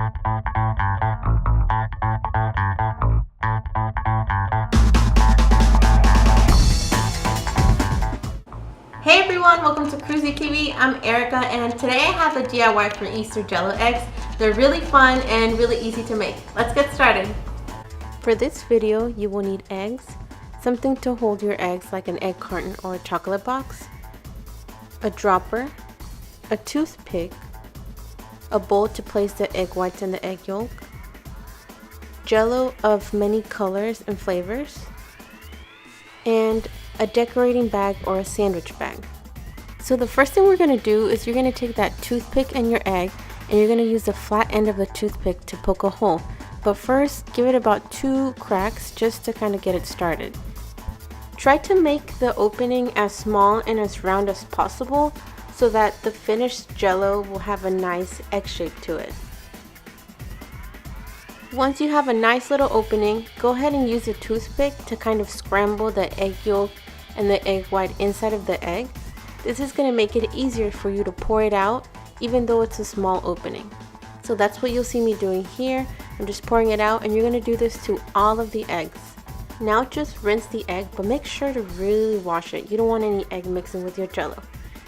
Hey everyone, welcome to CruzieTV. I'm Erica and today I have a DIY for Easter Jello eggs. They're really fun and really easy to make. Let's get started. For this video, you will need eggs, something to hold your eggs like an egg carton or a chocolate box, a dropper, a toothpick, a bowl to place the egg whites and the egg yolk, Jello of many colors and flavors, and a decorating bag or a sandwich bag. So the first thing we're going to do is you're going to take that toothpick and your egg and you're going to use the flat end of the toothpick to poke a hole. But first, give it about 2 cracks just to kind of get it started. Try to make the opening as small and as round as possible so that the finished Jello will have a nice egg shape to it. Once you have a nice little opening, go ahead and use a toothpick to kind of scramble the egg yolk and the egg white inside of the egg. This is going to make it easier for you to pour it out even though it's a small opening. So that's what you'll see me doing here. I'm just pouring it out and you're going to do this to all of the eggs. Now just rinse the egg, but make sure to really wash it. You don't want any egg mixing with your Jello.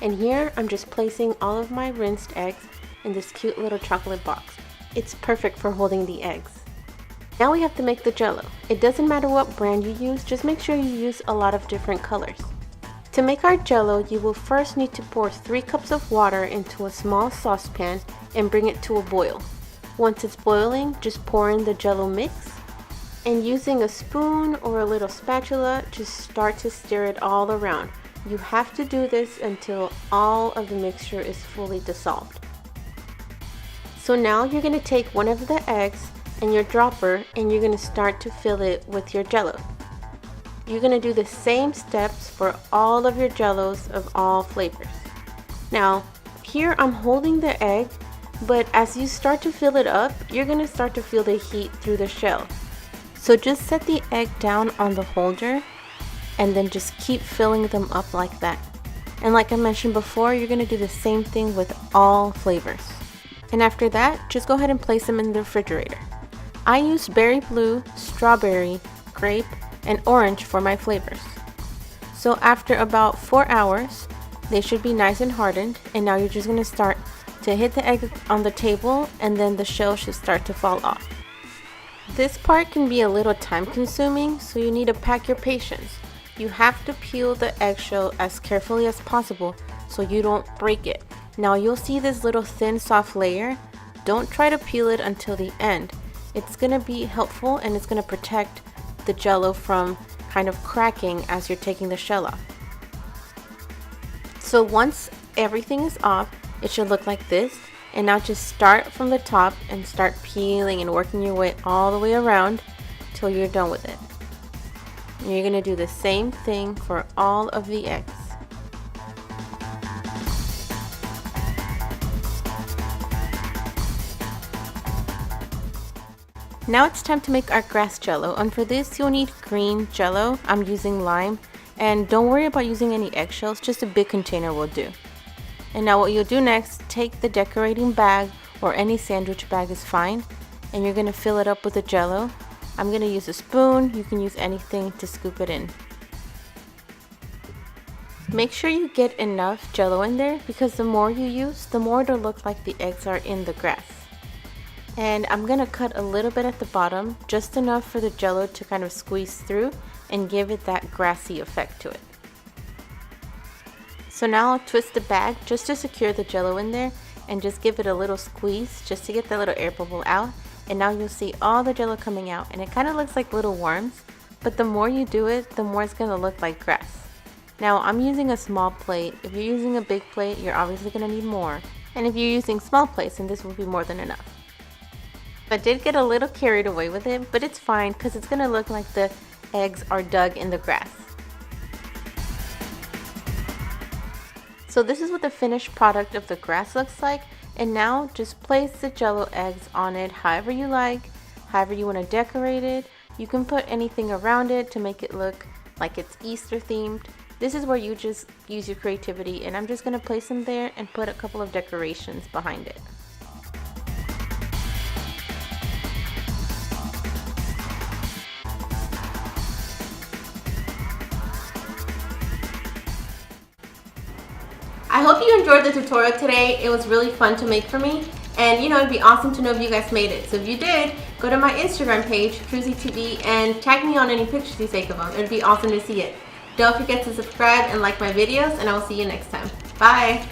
And here I'm just placing all of my rinsed eggs in this cute little chocolate box. It's perfect for holding the eggs. Now we have to make the Jello. It doesn't matter what brand you use, just make sure you use a lot of different colors. To make our Jello, you will first need to pour 3 cups of water into a small saucepan and bring it to a boil. Once it's boiling, just pour in the Jello mix and using a spoon or a little spatula, just start to stir it all around. You have to do this until all of the mixture is fully dissolved. So now you're going to take one of the eggs and your dropper and you're going to start to fill it with your Jello. You're going to do the same steps for all of your Jellos of all flavors. Now here I'm holding the egg, but as you start to fill it up, you're going to start to feel the heat through the shell. So just set the egg down on the holder and then just keep filling them up like that. And like I mentioned before, you're going to do the same thing with all flavors. And after that, just go ahead and place them in the refrigerator. I use berry blue, strawberry, grape, and orange for my flavors. So after about 4 hours, they should be nice and hardened, and now you're just going to start to hit the egg on the table and then the shell should start to fall off. This part can be a little time consuming, so you need to pack your patience. You have to peel the eggshell as carefully as possible so you don't break it. Now you'll see this little thin soft layer. Don't try to peel it until the end. It's going to be helpful and it's going to protect the Jello from kind of cracking as you're taking the shell off. So once everything is off, it should look like this. And now just start from the top and start peeling and working your way all the way around till you're done with it. And you're going to do the same thing for all of the eggs. Now it's time to make our grass Jello, and for this you'll need green Jello. I'm using lime, and don't worry about using any eggshells, just a big container will do. And now what you'll do next, take the decorating bag or any sandwich bag is fine, and you're going to fill it up with the Jello. I'm going to use a spoon, you can use anything to scoop it in. Make sure you get enough Jello in there because the more you use, the more it'll look like the eggs are in the grass. And I'm going to cut a little bit at the bottom, just enough for the Jello to kind of squeeze through and give it that grassy effect to it. So now I'll twist the bag just to secure the Jello in there and just give it a little squeeze just to get that little air bubble out. And now you'll see all the Jello coming out and it kind of looks like little worms, but the more you do it, the more it's going to look like grass. Now I'm using a small plate. If you're using a big plate, you're obviously going to need more. And if you're using small plates, then this will be more than enough. I did get a little carried away with it, but it's fine because it's going to look like the eggs are dug in the grass. So this is what the finished product of the grass looks like, and now just place the Jello eggs on it however you like, however you want to decorate it. You can put anything around it to make it look like it's Easter themed. This is where you just use your creativity, and I'm just going to place them there and put a couple of decorations behind it. I hope you enjoyed the tutorial today. It was really fun to make for me. And you know, it'd be awesome to know if you guys made it. So if you did, go to my Instagram page, CruzieTV, and tag me on any pictures you take of them. It'd be awesome to see it. Don't forget to subscribe and like my videos, and I will see you next time. Bye!